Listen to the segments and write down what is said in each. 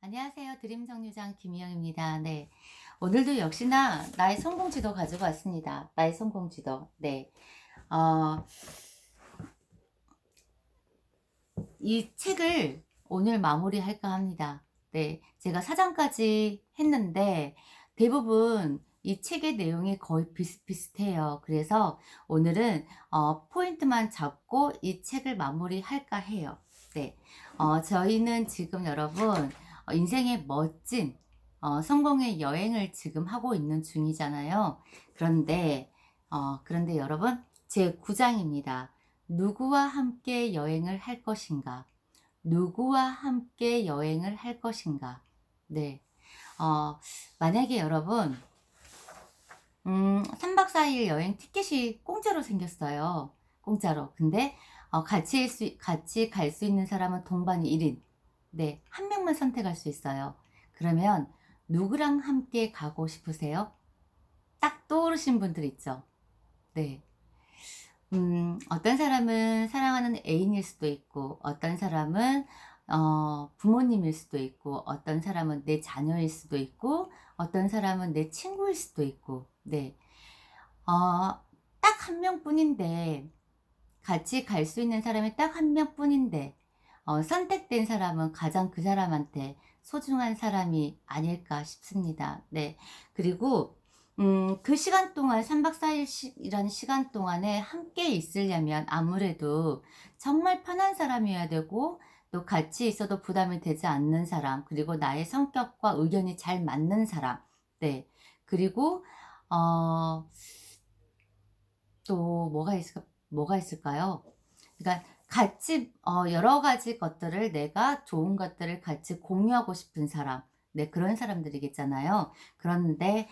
안녕하세요. 드림 정류장 김희영입니다. 네. 오늘도 역시나 나의 성공 지도 가지고 왔습니다. 나의 성공 지도. 네. 어, 이 책을 오늘 마무리할까 합니다. 네. 제가 사장까지 했는데 대부분 이 책의 내용이 거의 비슷비슷해요. 그래서 오늘은 포인트만 잡고 이 책을 마무리할까 해요. 네. 저희는 지금 여러분 인생의 멋진 성공의 여행을 지금 하고 있는 중이잖아요. 그런데 여러분 제 9장입니다. 누구와 함께 여행을 할 것인가? 누구와 함께 여행을 할 것인가? 네. 만약에 여러분, 3박 4일 여행 티켓이 공짜로 생겼어요. 공짜로. 근데, 같이 갈 수 있는 사람은 동반이 1인. 네. 한 명만 선택할 수 있어요. 그러면, 누구랑 함께 가고 싶으세요? 딱 떠오르신 분들 있죠? 네. 어떤 사람은 사랑하는 애인일 수도 있고, 어떤 사람은 부모님일 수도 있고, 어떤 사람은 내 자녀일 수도 있고, 어떤 사람은 내 친구일 수도 있고, 네. 딱 한 명뿐인데, 같이 갈 수 있는 사람이 딱 한 명뿐인데, 선택된 사람은 가장 그 사람한테 소중한 사람이 아닐까 싶습니다. 네. 그리고 그 시간 동안 3박 4일이라는 시간 동안에 함께 있으려면 아무래도 정말 편한 사람이어야 되고 또 같이 있어도 부담이 되지 않는 사람, 그리고 나의 성격과 의견이 잘 맞는 사람. 네. 그리고 어 또 뭐가 있을까요? 그러니까 같이 여러 가지 것들을 내가 좋은 것들을 같이 공유하고 싶은 사람. 네, 그런 사람들이겠잖아요. 그런데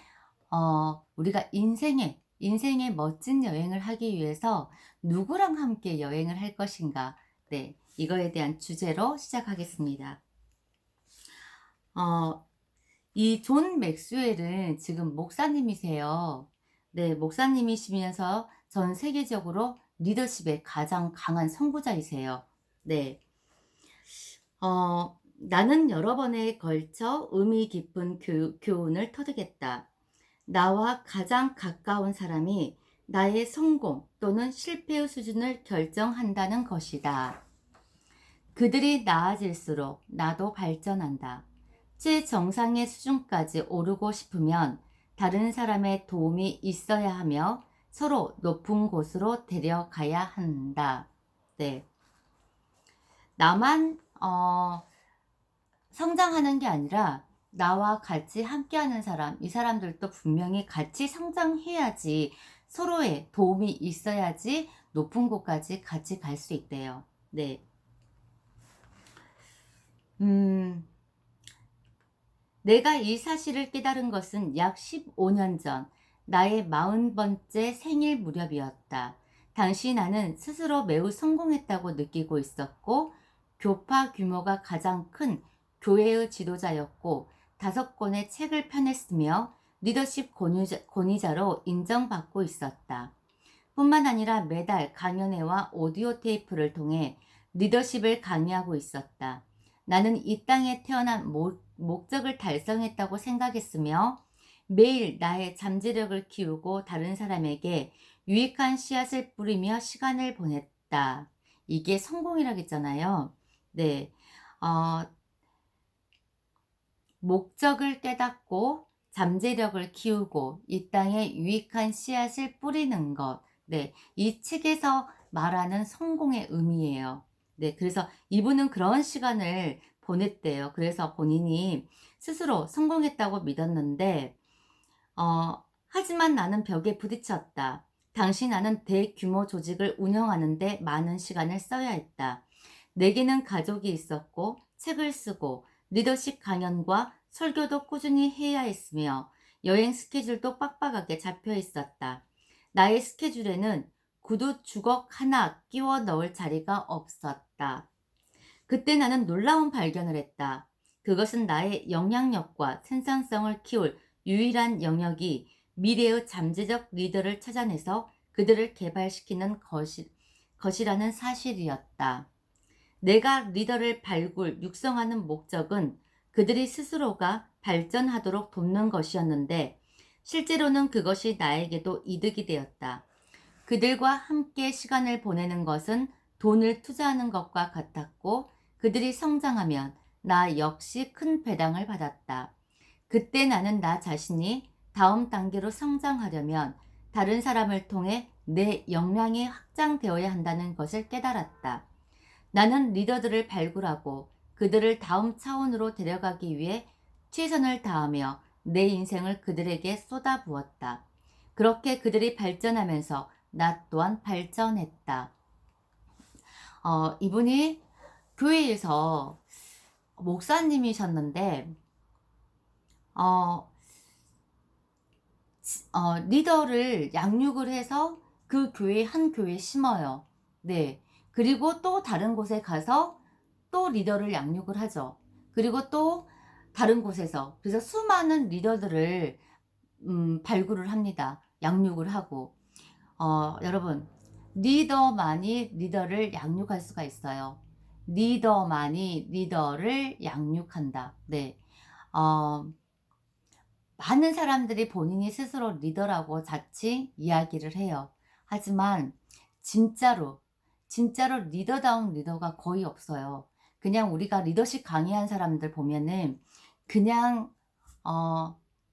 우리가 인생의 멋진 여행을 하기 위해서 누구랑 함께 여행을 할 것인가? 네, 이거에 대한 주제로 시작하겠습니다. 어, 이 존 맥스웰은 지금 목사님이세요. 네, 목사님이시면서 전 세계적으로 리더십의 가장 강한 선구자이세요. 네. 나는 여러 번에 걸쳐 의미 깊은 교훈을 터득했다. 나와 가장 가까운 사람이 나의 성공 또는 실패의 수준을 결정한다는 것이다. 그들이 나아질수록 나도 발전한다. 최정상의 수준까지 오르고 싶으면 다른 사람의 도움이 있어야 하며 서로 높은 곳으로 데려가야 한다. 네. 나만 성장하는 게 아니라 나와 같이 함께하는 사람, 이 사람들도 분명히 같이 성장해야지, 서로의 도움이 있어야지 높은 곳까지 같이 갈 수 있대요. 네. 음, 내가 이 사실을 깨달은 것은 약 15년 전 나의 40번째 생일 무렵이었다. 당시 나는 스스로 매우 성공했다고 느끼고 있었고, 교파 규모가 가장 큰 교회의 지도자였고, 5권의 책을 펴냈으며 리더십 권위자로 인정받고 있었다. 뿐만 아니라 매달 강연회와 오디오 테이프를 통해 리더십을 강의하고 있었다. 나는 이 땅에 태어난 목적을 달성했다고 생각했으며 매일 나의 잠재력을 키우고 다른 사람에게 유익한 씨앗을 뿌리며 시간을 보냈다. 이게 성공이라겠잖아요. 네. 어, 목적을 깨닫고 잠재력을 키우고 이 땅에 유익한 씨앗을 뿌리는 것. 네. 이 책에서 말하는 성공의 의미예요. 네. 그래서 이분은 그런 시간을 보냈대요. 그래서 본인이 스스로 성공했다고 믿었는데, 하지만 나는 벽에 부딪혔다. 당시 나는 대규모 조직을 운영하는데 많은 시간을 써야 했다. 내게는 가족이 있었고 책을 쓰고 리더십 강연과 설교도 꾸준히 해야 했으며 여행 스케줄도 빡빡하게 잡혀 있었다. 나의 스케줄에는 구두 주걱 하나 끼워 넣을 자리가 없었다. 그때 나는 놀라운 발견을 했다. 그것은 나의 영향력과 생산성을 키울 유일한 영역이 미래의 잠재적 리더를 찾아내서 그들을 개발시키는 것이라는 사실이었다. 내가 리더를 육성하는 목적은 그들이 스스로가 발전하도록 돕는 것이었는데 실제로는 그것이 나에게도 이득이 되었다. 그들과 함께 시간을 보내는 것은 돈을 투자하는 것과 같았고 그들이 성장하면 나 역시 큰 배당을 받았다. 그때 나는 나 자신이 다음 단계로 성장하려면 다른 사람을 통해 내 역량이 확장되어야 한다는 것을 깨달았다. 나는 리더들을 발굴하고 그들을 다음 차원으로 데려가기 위해 최선을 다하며 내 인생을 그들에게 쏟아부었다. 그렇게 그들이 발전하면서 나 또한 발전했다. 이분이 교회에서 목사님이셨는데, 어, 리더를 양육을 해서 그 교회 한 교회에 심어요. 네. 그리고 또 다른 곳에 가서 또 리더를 양육을 하죠. 그리고 또 다른 곳에서 그래서 수많은 리더들을 발굴을 합니다. 양육을 하고 여러분 리더만이 리더를 양육할 수가 있어요. 리더만이 리더를 양육한다. 네. 어, 많은 사람들이 본인이 스스로 리더라고 자칫 이야기를 해요. 하지만 진짜로 리더다운 리더가 거의 없어요. 그냥 우리가 리더십 강의한 사람들 보면은 그냥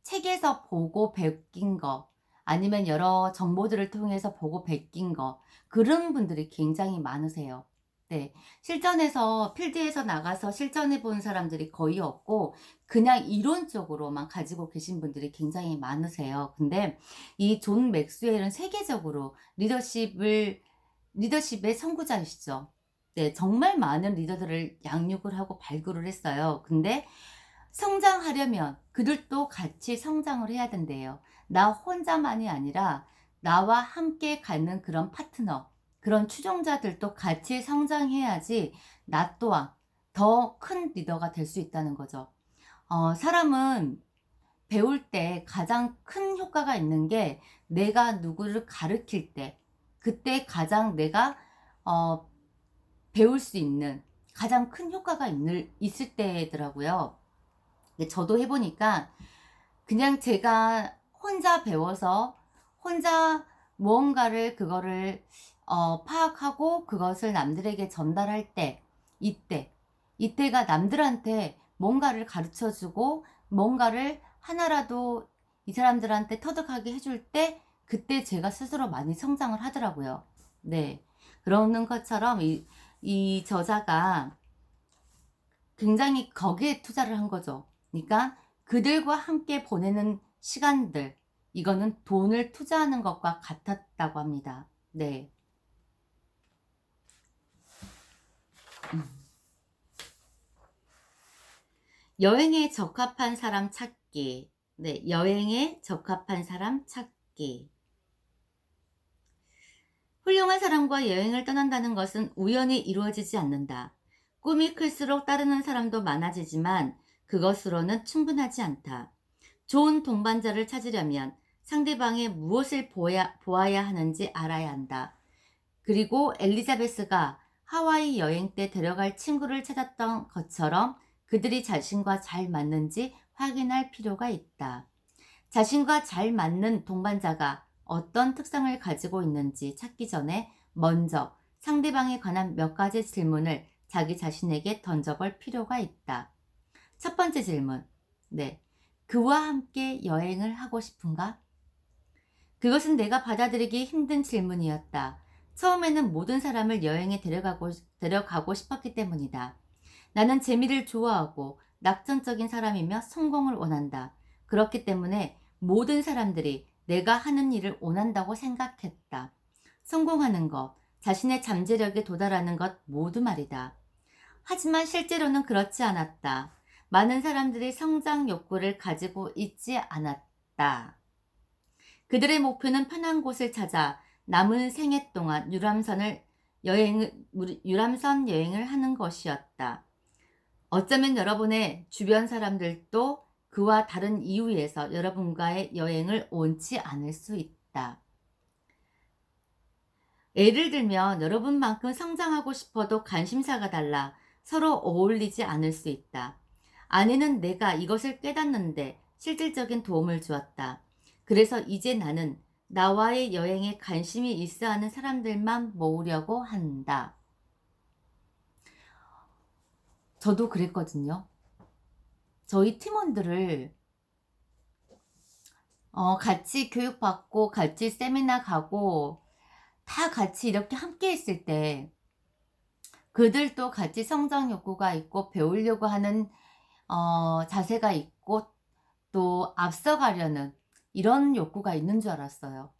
책에서 보고 베낀 거 아니면 여러 정보들을 통해서 보고 베낀 거 그런 분들이 굉장히 많으세요. 네. 실전에서 필드에서 나가서 실전해 본 사람들이 거의 없고 그냥 이론적으로만 가지고 계신 분들이 굉장히 많으세요. 근데 이 존 맥스웰은 세계적으로 리더십의 선구자이시죠. 네, 정말 많은 리더들을 양육을 하고 발굴을 했어요. 근데 성장하려면 그들도 같이 성장을 해야 된대요. 나 혼자만이 아니라 나와 함께 가는 그런 파트너, 그런 추종자들도 같이 성장해야지 나 또한 더 큰 리더가 될 수 있다는 거죠. 사람은 배울 때 가장 큰 효과가 있는 게 내가 누구를 가르칠 때, 그때 가장 내가 어, 배울 수 있는 가장 큰 효과가 있을 때더라고요. 저도 해보니까 그냥 제가 혼자 배워서 혼자 무언가를 그거를 파악하고 그것을 남들에게 전달할 때 이때가 남들한테 뭔가를 가르쳐주고 뭔가를 하나라도 이 사람들한테 터득하게 해줄 때 그때 제가 스스로 많이 성장을 하더라고요. 네. 그러는 것처럼 이 저자가 굉장히 거기에 투자를 한 거죠. 그러니까 그들과 함께 보내는 시간들, 이거는 돈을 투자하는 것과 같았다고 합니다. 네. 여행에 적합한 사람 찾기. 네, 여행에 적합한 사람 찾기. 훌륭한 사람과 여행을 떠난다는 것은 우연히 이루어지지 않는다. 꿈이 클수록 따르는 사람도 많아지지만 그것으로는 충분하지 않다. 좋은 동반자를 찾으려면 상대방의 무엇을 보아야 하는지 알아야 한다. 그리고 엘리자베스가 하와이 여행 때 데려갈 친구를 찾았던 것처럼 그들이 자신과 잘 맞는지 확인할 필요가 있다. 자신과 잘 맞는 동반자가 어떤 특성을 가지고 있는지 찾기 전에 먼저 상대방에 관한 몇 가지 질문을 자기 자신에게 던져볼 필요가 있다. 첫 번째 질문. 네. 그와 함께 여행을 하고 싶은가? 그것은 내가 받아들이기 힘든 질문이었다. 처음에는 모든 사람을 여행에 데려가고 싶었기 때문이다. 나는 재미를 좋아하고 낙천적인 사람이며 성공을 원한다. 그렇기 때문에 모든 사람들이 내가 하는 일을 원한다고 생각했다. 성공하는 것, 자신의 잠재력에 도달하는 것 모두 말이다. 하지만 실제로는 그렇지 않았다. 많은 사람들이 성장 욕구를 가지고 있지 않았다. 그들의 목표는 편한 곳을 찾아 남은 생애 동안 유람선 여행을 하는 것이었다. 어쩌면 여러분의 주변 사람들도 그와 다른 이유에서 여러분과의 여행을 원치 않을 수 있다. 예를 들면 여러분만큼 성장하고 싶어도 관심사가 달라 서로 어울리지 않을 수 있다. 아내는 내가 이것을 깨닫는데 실질적인 도움을 주었다. 그래서 이제 나는 나와의 여행에 관심이 있어 하는 사람들만 모으려고 한다. 저도 그랬거든요. 저희 팀원들을 같이 교육받고 같이 세미나 가고 다 같이 이렇게 함께 있을 때 그들도 같이 성장 욕구가 있고 배우려고 하는 자세가 있고 또 앞서가려는 이런 욕구가 있는 줄 알았어요.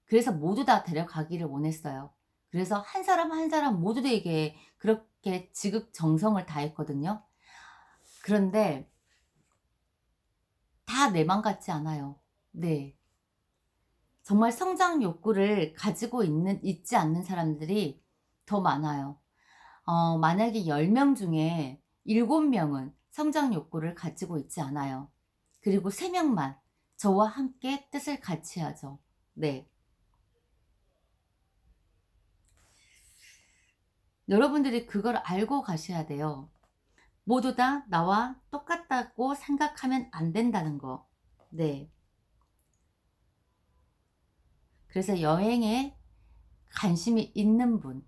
그래서 모두 다 데려가기를 원했어요. 그래서 한 사람 한 사람 모두에게 그렇게 지극정성을 다했거든요. 그런데 다 내 맘 같지 않아요. 네. 정말 성장 욕구를 가지고 있지 않는 사람들이 더 많아요. 만약에 10명 중에 7명은 성장 욕구를 가지고 있지 않아요. 그리고 3명만 저와 함께 뜻을 같이 하죠. 네. 여러분들이 그걸 알고 가셔야 돼요. 모두 다 나와 똑같다고 생각하면 안 된다는 거. 네. 그래서 여행에 관심이 있는 분,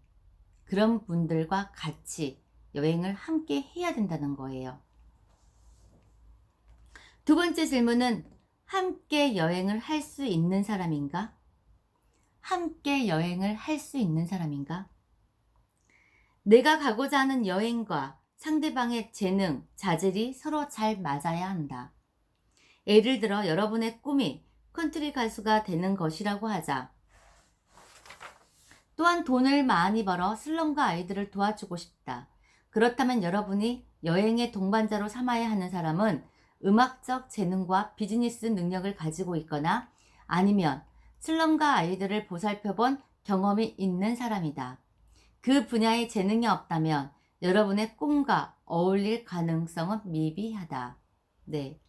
그런 분들과 같이 여행을 함께 해야 된다는 거예요. 두 번째 질문은 함께 여행을 할 수 있는 사람인가? 함께 여행을 할 수 있는 사람인가? 내가 가고자 하는 여행과 상대방의 재능, 자질이 서로 잘 맞아야 한다. 예를 들어 여러분의 꿈이 컨트리 가수가 되는 것이라고 하자. 또한 돈을 많이 벌어 슬럼가 아이들을 도와주고 싶다. 그렇다면 여러분이 여행의 동반자로 삼아야 하는 사람은 음악적 재능과 비즈니스 능력을 가지고 있거나 아니면 슬럼가 아이들을 보살펴본 경험이 있는 사람이다. 그 분야에 재능이 없다면 여러분의 꿈과 어울릴 가능성은 미비하다. 네.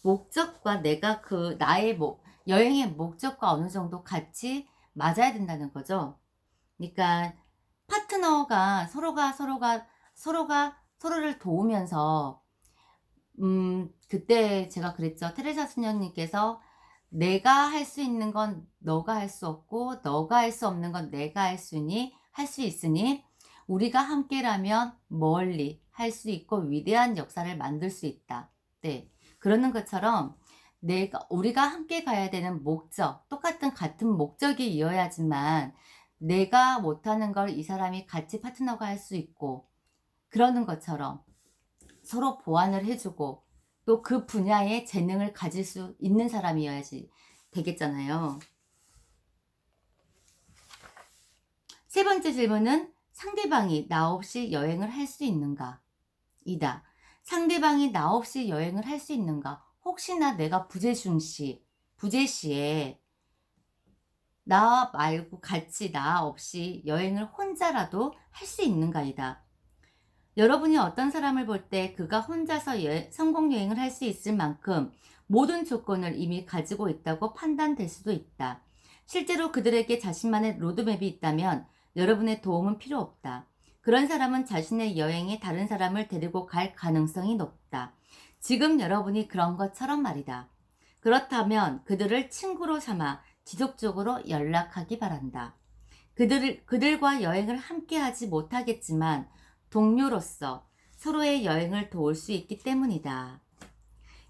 목적과 내가 나의 여행의 목적과 어느 정도 같이 맞아야 된다는 거죠. 그러니까 파트너가 서로가 서로를 도우면서 그때 제가 그랬죠. 테레사 수녀님께서 내가 할 수 있는 건 너가 할 수 없고 너가 할 수 없는 건 내가 할 수 있으니 우리가 함께라면 멀리 할 수 있고 위대한 역사를 만들 수 있다. 네. 그러는 것처럼 우리가 함께 가야 되는 목적, 같은 목적이 이어야지만 내가 못하는 걸 이 사람이 같이 파트너가 할 수 있고 그러는 것처럼 서로 보완을 해주고 또 그 분야에 재능을 가질 수 있는 사람이어야지 되겠잖아요. 세 번째 질문은 상대방이 나 없이 여행을 할 수 있는가? 이다. 상대방이 나 없이 여행을 할 수 있는가? 혹시나 내가 부재시에 나 말고 같이 나 없이 여행을 혼자라도 할 수 있는가이다. 여러분이 어떤 사람을 볼 때 그가 혼자서 성공 여행을 할 수 있을 만큼 모든 조건을 이미 가지고 있다고 판단될 수도 있다. 실제로 그들에게 자신만의 로드맵이 있다면 여러분의 도움은 필요 없다. 그런 사람은 자신의 여행에 다른 사람을 데리고 갈 가능성이 높다. 지금 여러분이 그런 것처럼 말이다. 그렇다면 그들을 친구로 삼아 지속적으로 연락하기 바란다. 그들과 여행을 함께 하지 못하겠지만 동료로서 서로의 여행을 도울 수 있기 때문이다.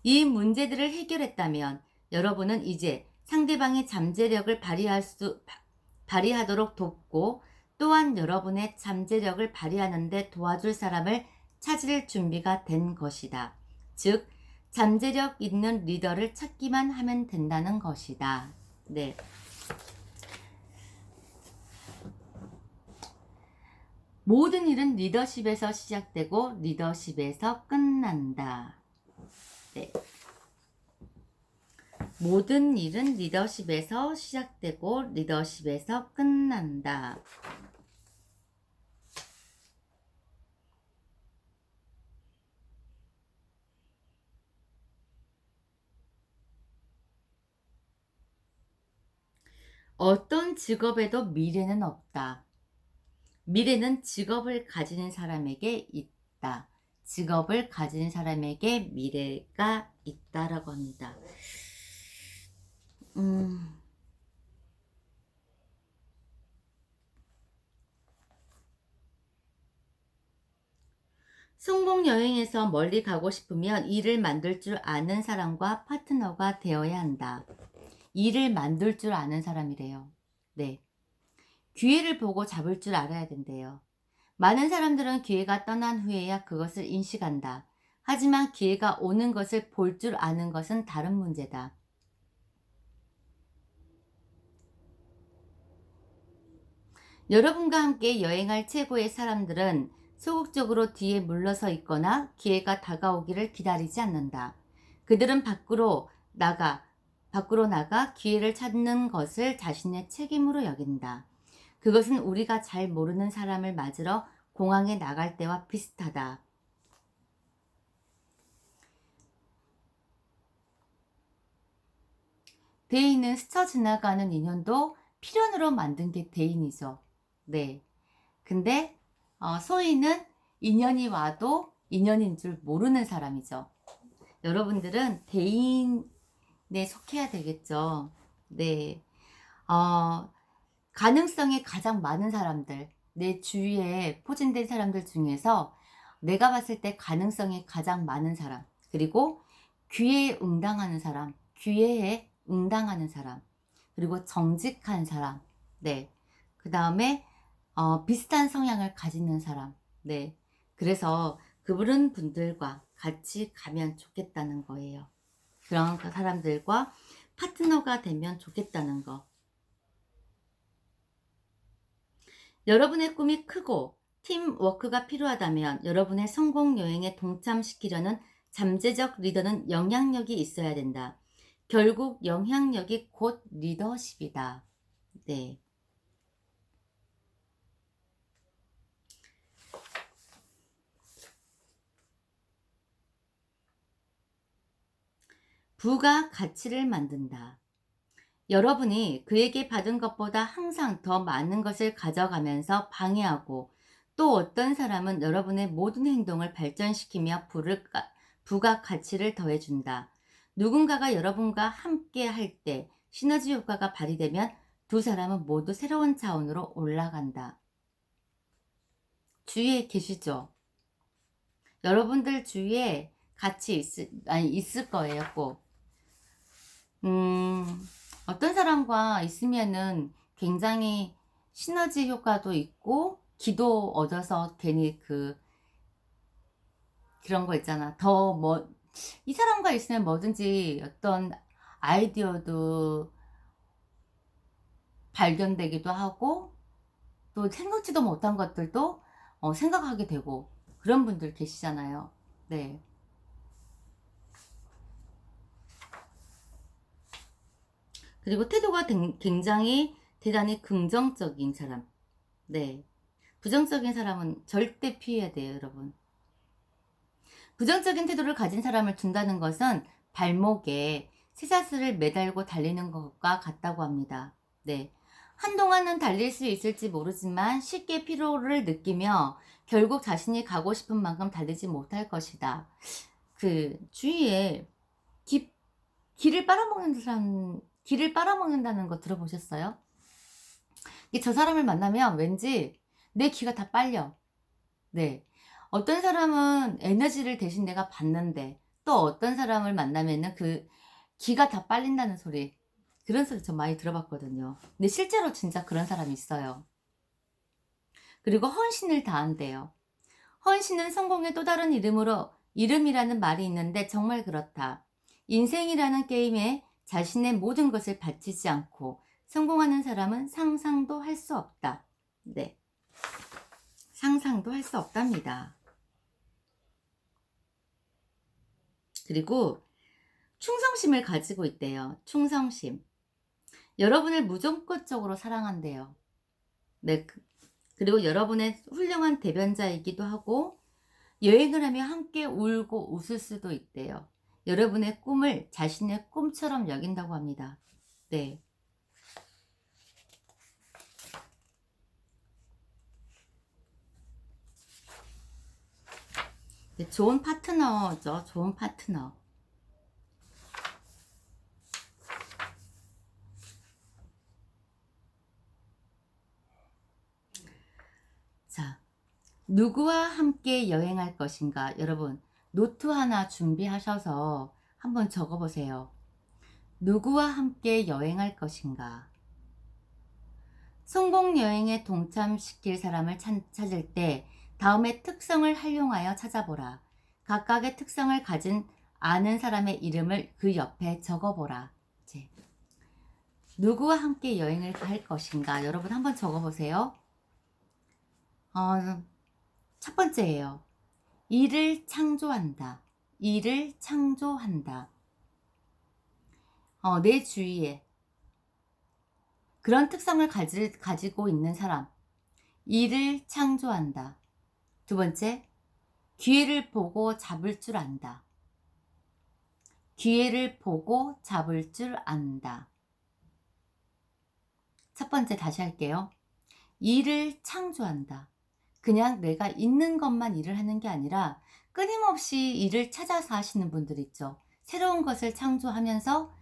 이 문제들을 해결했다면 여러분은 이제 상대방의 잠재력을 발휘하도록 돕고 또한 여러분의 잠재력을 발휘하는 데 도와줄 사람을 찾을 준비가 된 것이다. 즉, 잠재력 있는 리더를 찾기만 하면 된다는 것이다. 네. 모든 일은 리더십에서 시작되고 리더십에서 끝난다. 네. 모든 일은 리더십에서 시작되고 리더십에서 끝난다. 어떤 직업에도 미래는 없다. 미래는 직업을 가지는 사람에게 있다. 직업을 가진 사람에게 미래가 있다라고 합니다. 음, 성공 여행에서 멀리 가고 싶으면 일을 만들 줄 아는 사람과 파트너가 되어야 한다. 일을 만들 줄 아는 사람이래요. 네. 기회를 보고 잡을 줄 알아야 된대요. 많은 사람들은 기회가 떠난 후에야 그것을 인식한다. 하지만 기회가 오는 것을 볼 줄 아는 것은 다른 문제다. 여러분과 함께 여행할 최고의 사람들은 소극적으로 뒤에 물러서 있거나 기회가 다가오기를 기다리지 않는다. 그들은 밖으로 나가 기회를 찾는 것을 자신의 책임으로 여긴다. 그것은 우리가 잘 모르는 사람을 맞으러 공항에 나갈 때와 비슷하다. 대인은 스쳐 지나가는 인연도 필연으로 만든 게 대인이죠. 네. 근데 소인은 인연이 와도 인연인 줄 모르는 사람이죠. 여러분들은 대인에 속해야 되겠죠. 네. 가능성이 가장 많은 사람들, 내 주위에 포진된 사람들 중에서 내가 봤을 때 가능성이 가장 많은 사람, 그리고 기회에 응당하는 사람, 기회에 응당하는 사람, 그리고 정직한 사람, 네. 그 다음에 비슷한 성향을 가지는 사람, 네. 그래서 그런 분들과 같이 가면 좋겠다는 거예요. 그런 사람들과 파트너가 되면 좋겠다는 거. 여러분의 꿈이 크고 팀워크가 필요하다면 여러분의 성공 여행에 동참시키려는 잠재적 리더는 영향력이 있어야 된다. 결국 영향력이 곧 리더십이다. 네. 부가 가치를 만든다. 여러분이 그에게 받은 것보다 항상 더 많은 것을 가져가면서 방해하고 또 어떤 사람은 여러분의 모든 행동을 발전시키며 부가 가치를 더해준다. 누군가가 여러분과 함께 할 때 시너지 효과가 발휘되면 두 사람은 모두 새로운 차원으로 올라간다. 주위에 계시죠? 여러분들 주위에 같이 있을 거예요, 꼭. 어떤 사람과 있으면은 굉장히 시너지 효과도 있고 기도 얻어서 괜히 그런 거 있잖아. 이 사람과 있으면 뭐든지 어떤 아이디어도 발견되기도 하고 또 생각지도 못한 것들도 생각하게 되고 그런 분들 계시잖아요. 네. 그리고 태도가 굉장히 대단히 긍정적인 사람. 네. 부정적인 사람은 절대 피해야 돼요, 여러분. 부정적인 태도를 가진 사람을 둔다는 것은 발목에 쇠사슬을 매달고 달리는 것과 같다고 합니다. 네. 한동안은 달릴 수 있을지 모르지만 쉽게 피로를 느끼며 결국 자신이 가고 싶은 만큼 달리지 못할 것이다. 주위에 기, 길을 빨아먹는다는 거 들어보셨어요? 저 사람을 만나면 왠지 내 기가 다 빨려. 네. 어떤 사람은 에너지를 대신 내가 받는데 또 어떤 사람을 만나면은 기가 다 빨린다는 소리. 그런 소리 좀 많이 들어봤거든요. 근데 실제로 진짜 그런 사람이 있어요. 그리고 헌신을 다한대요. 헌신은 성공의 또 다른 이름이라는 말이 있는데 정말 그렇다. 인생이라는 게임에 자신의 모든 것을 바치지 않고 성공하는 사람은 상상도 할 수 없다. 네. 상상도 할 수 없답니다. 그리고 충성심을 가지고 있대요. 충성심. 여러분을 무조건적으로 사랑한대요. 네. 그리고 여러분의 훌륭한 대변자이기도 하고 여행을 하며 함께 울고 웃을 수도 있대요. 여러분의 꿈을 자신의 꿈처럼 여긴다고 합니다. 네. 네, 좋은 파트너죠. 좋은 파트너. 자, 누구와 함께 여행할 것인가? 여러분, 노트 하나 준비하셔서 한번 적어보세요. 누구와 함께 여행할 것인가? 성공 여행에 동참시킬 사람을 찾을 때 다음의 특성을 활용하여 찾아보라. 각각의 특성을 가진 아는 사람의 이름을 그 옆에 적어보라. 이제 누구와 함께 여행을 갈 것인가? 여러분 한번 적어보세요. 첫 번째예요. 일을 창조한다. 일을 창조한다. 내 주위에 그런 특성을 가지고 있는 사람. 일을 창조한다. 두 번째, 기회를 보고 잡을 줄 안다. 기회를 보고 잡을 줄 안다. 첫 번째 다시 할게요. 일을 창조한다. 그냥 내가 있는 것만 일을 하는 게 아니라 끊임없이 일을 찾아서 하시는 분들 있죠. 새로운 것을 창조하면서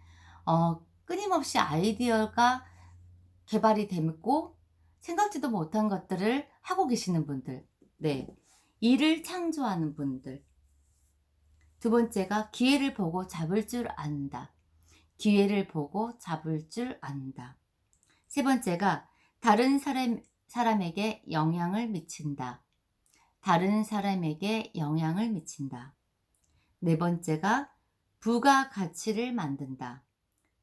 끊임없이 아이디어가 개발이 되고 생각지도 못한 것들을 하고 계시는 분들. 네, 일을 창조하는 분들. 두 번째가 기회를 보고 잡을 줄 안다. 기회를 보고 잡을 줄 안다. 세 번째가 다른 사람에게 영향을 미친다. 다른 사람에게 영향을 미친다. 네 번째가 부가가치를 만든다.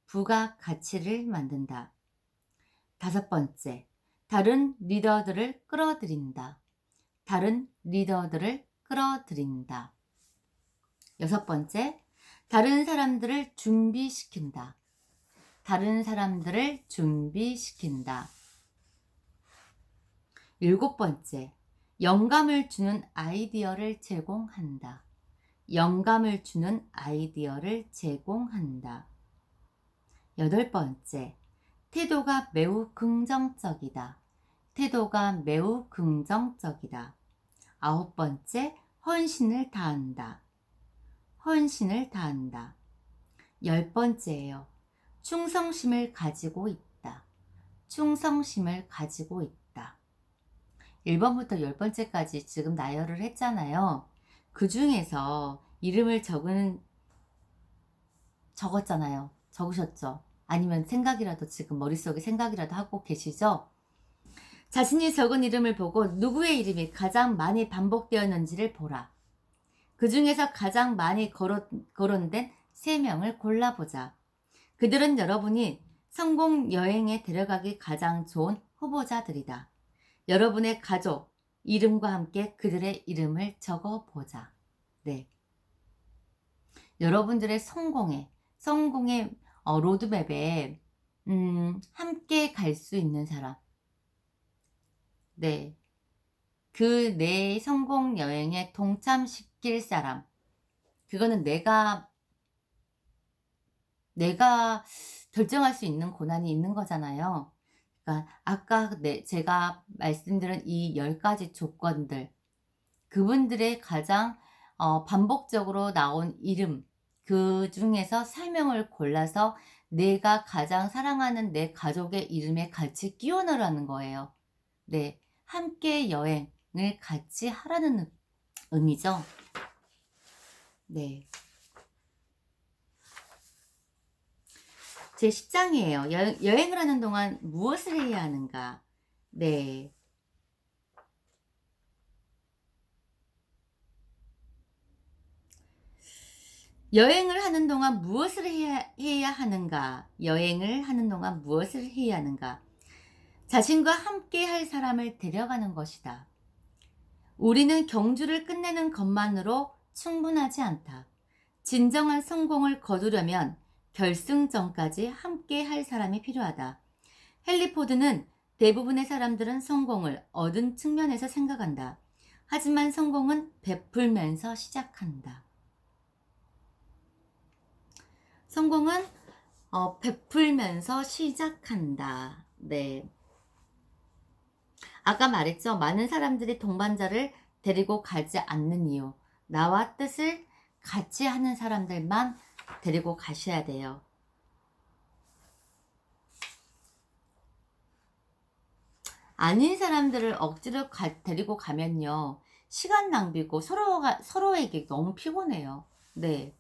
부가가치를 만든다. 다섯 번째, 다른 리더들을 끌어들인다. 다른 리더들을 끌어들인다. 여섯 번째, 다른 사람들을 준비시킨다. 다른 사람들을 준비시킨다. 일곱 번째, 영감을 주는 아이디어를 제공한다. 영감을 주는 아이디어를 제공한다. 여덟 번째, 태도가 매우 긍정적이다. 태도가 매우 긍정적이다. 아홉 번째, 헌신을 다한다. 헌신을 다한다. 열 번째예요. 충성심을 가지고 있다. 충성심을 가지고 있다. 1번부터 10번째까지 지금 나열을 했잖아요. 그 중에서 이름을 적었잖아요. 적으셨죠? 아니면 생각이라도 지금 머릿속에 생각이라도 하고 계시죠? 자신이 적은 이름을 보고 누구의 이름이 가장 많이 반복되었는지를 보라. 그 중에서 가장 많이 거론된 3명을 골라보자. 그들은 여러분이 성공 여행에 데려가기 가장 좋은 후보자들이다. 여러분의 가족 이름과 함께 그들의 이름을 적어보자. 네. 여러분들의 성공의 로드맵에 함께 갈 수 있는 사람. 네. 그 내 성공 여행에 동참시킬 사람. 그거는 내가 결정할 수 있는 권한이 있는 거잖아요. 그러니까 아까 제가 말씀드린 이 10가지 조건들, 그분들의 가장 반복적으로 나온 이름, 그 중에서 3명을 골라서 내가 가장 사랑하는 내 가족의 이름에 같이 끼워 넣으라는 거예요. 네, 함께 여행을 같이 하라는 의미죠. 네. 제 10장이에요. 여행을 하는 동안 무엇을 해야 하는가? 네. 여행을 하는 동안 무엇을 해야 하는가? 여행을 하는 동안 무엇을 해야 하는가? 자신과 함께 할 사람을 데려가는 것이다. 우리는 경주를 끝내는 것만으로 충분하지 않다. 진정한 성공을 거두려면 결승전까지 함께 할 사람이 필요하다. 헨리 포드는 대부분의 사람들은 성공을 얻은 측면에서 생각한다. 하지만 성공은 베풀면서 시작한다. 성공은 베풀면서 시작한다. 네. 아까 말했죠. 많은 사람들이 동반자를 데리고 가지 않는 이유. 나와 뜻을 같이 하는 사람들만 데리고 가셔야 돼요. 아닌 사람들을 억지로 데리고 가면요, 시간 낭비고 서로에게 너무 피곤해요. 네.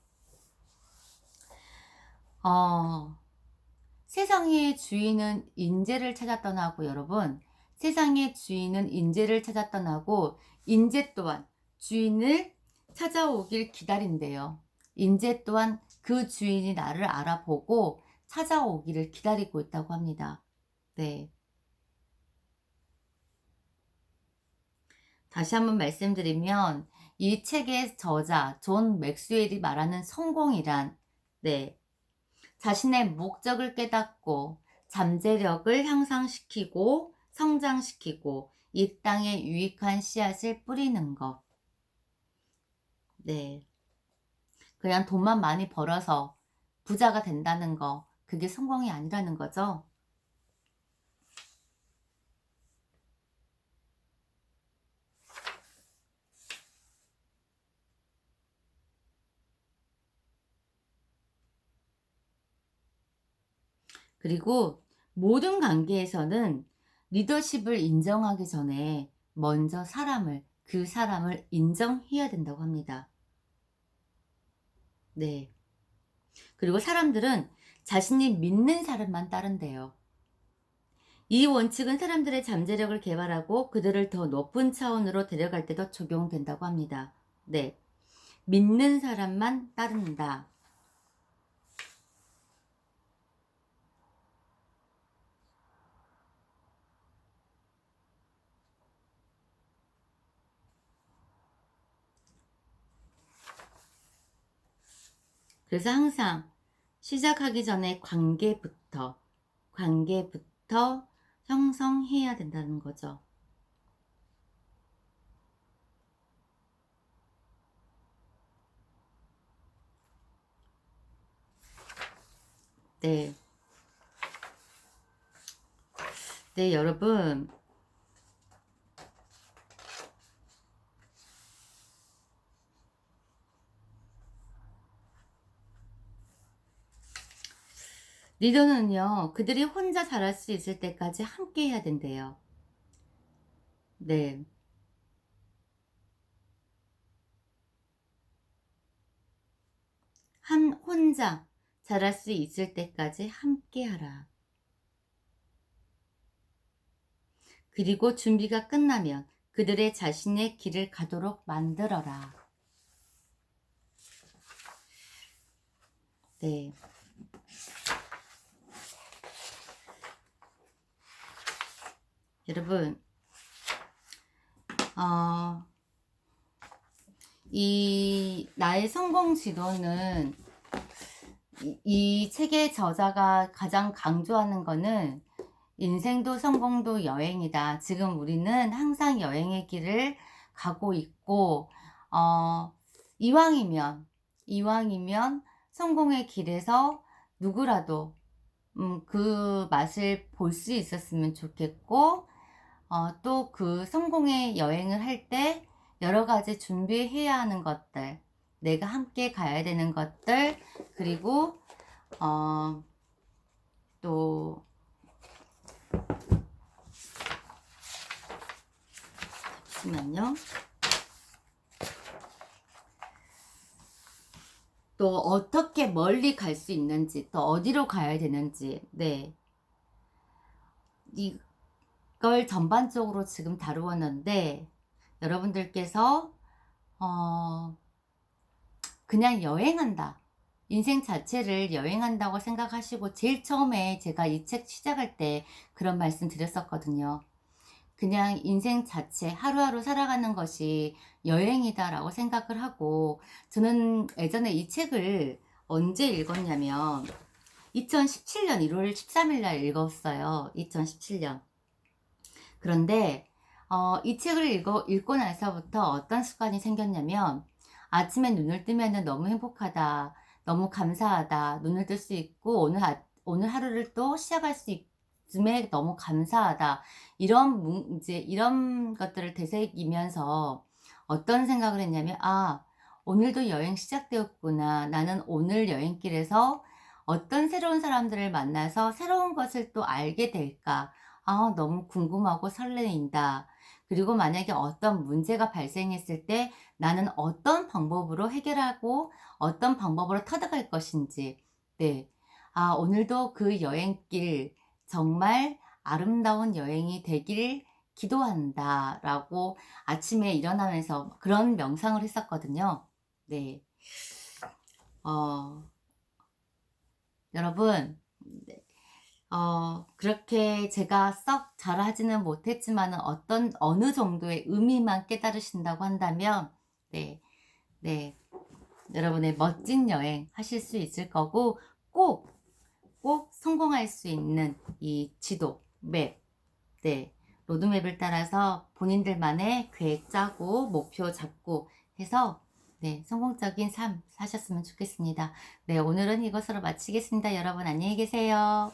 세상의 주인은 인재를 찾아 떠나고, 여러분, 세상의 주인은 인재를 찾아 떠나고 인재 또한 주인을 찾아오길 기다린대요. 인재 또한 그 주인이 나를 알아보고 찾아오기를 기다리고 있다고 합니다. 네. 다시 한번 말씀드리면, 이 책의 저자 존 맥스웰이 말하는 성공이란, 네, 자신의 목적을 깨닫고 잠재력을 향상시키고 성장시키고 이 땅에 유익한 씨앗을 뿌리는 것. 네, 그냥 돈만 많이 벌어서 부자가 된다는 거, 그게 성공이 아니라는 거죠. 그리고 모든 관계에서는 리더십을 인정하기 전에 먼저 그 사람을 인정해야 된다고 합니다. 네. 그리고 사람들은 자신이 믿는 사람만 따른대요. 이 원칙은 사람들의 잠재력을 개발하고 그들을 더 높은 차원으로 데려갈 때도 적용된다고 합니다. 네. 믿는 사람만 따른다. 그래서 항상 시작하기 전에 관계부터 형성해야 된다는 거죠. 네. 네, 여러분. 리더는요, 그들이 혼자 잘할 수 있을 때까지 함께 해야 된대요. 네. 혼자 잘할 수 있을 때까지 함께 하라. 그리고 준비가 끝나면 그들의 자신의 길을 가도록 만들어라. 네. 여러분, 이 나의 성공 지도는, 이 책의 저자가 가장 강조하는 거는 인생도 성공도 여행이다. 지금 우리는 항상 여행의 길을 가고 있고, 이왕이면 성공의 길에서 누구라도 그 맛을 볼 수 있었으면 좋겠고, 또 그 성공의 여행을 할 때 여러 가지 준비해야 하는 것들, 내가 함께 가야 되는 것들, 그리고 또 잠시만요. 또 어떻게 멀리 갈 수 있는지, 또 어디로 가야 되는지, 네, 이걸 전반적으로 지금 다루었는데, 여러분들께서 그냥 여행한다, 인생 자체를 여행한다고 생각하시고, 제일 처음에 제가 이 책 시작할 때 그런 말씀 드렸었거든요. 그냥 인생 자체 하루하루 살아가는 것이 여행이다 라고 생각을 하고, 저는 예전에 이 책을 언제 읽었냐면 2017년 1월 13일 날 읽었어요. 2017년. 그런데 이 책을 읽고 나서부터 어떤 습관이 생겼냐면, 아침에 눈을 뜨면 너무 행복하다, 너무 감사하다, 눈을 뜰 수 있고 오늘 하루를 또 시작할 수 있음에 너무 감사하다, 이런 것들을 되새기면서 어떤 생각을 했냐면, 오늘도 여행 시작되었구나. 나는 오늘 여행길에서 어떤 새로운 사람들을 만나서 새로운 것을 또 알게 될까? 아, 너무 궁금하고 설레인다. 그리고 만약에 어떤 문제가 발생했을 때 나는 어떤 방법으로 해결하고 어떤 방법으로 터득할 것인지. 네. 아, 오늘도 그 여행길 정말 아름다운 여행이 되길 기도한다. 라고 아침에 일어나면서 그런 명상을 했었거든요. 네. 어, 여러분, 네. 그렇게 제가 썩 잘하지는 못했지만 어느 정도의 의미만 깨달으신다고 한다면, 네, 네, 여러분의 멋진 여행 하실 수 있을 거고, 꼭 성공할 수 있는 이 지도, 맵, 네, 로드맵을 따라서 본인들만의 계획 짜고, 목표 잡고 해서, 네, 성공적인 삶 사셨으면 좋겠습니다. 네, 오늘은 이것으로 마치겠습니다. 여러분 안녕히 계세요.